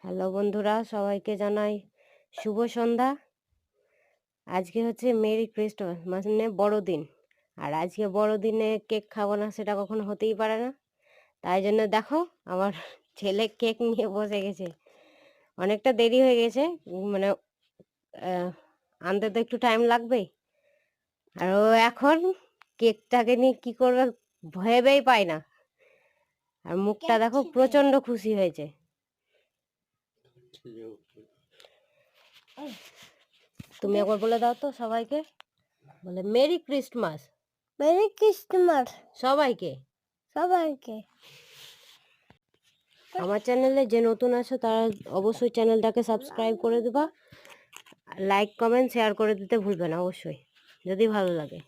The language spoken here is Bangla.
হ্যালো বন্ধুরা, সবাইকে জানাই শুভ সন্ধ্যা। আজকে হচ্ছে মেরি ক্রিসমাস, মানে বড়দিন। আর আজকে বড়দিনে কেক খাবো না সেটা কখনো হতেই পারে না। তাই জন্য দেখো আমার ছেলে কেক নিয়ে বসে গেছে। অনেকটা দেরি হয়ে গেছে, মানে আনতে তো একটু টাইম লাগবেই। আর ও এখন কেকটাকে নিয়ে কি করবে ভেবেই পায় না। আর মুখটা দেখো প্রচন্ড খুশি হয়েছে। তুমি একবার বলে দাও তো সবাইকে, বলে মেরি ক্রিসমাস। মেরি ক্রিসমাস সবাইকে। সবাইকে। আমার চ্যানেলে যে নতুন আছো তারা অবশ্যই চ্যানেলটাকে সাবস্ক্রাইব করে দেবা, লাইক কমেন্ট শেয়ার করে দিতে ভুলবে না অবশ্যই, যদি ভালো লাগে।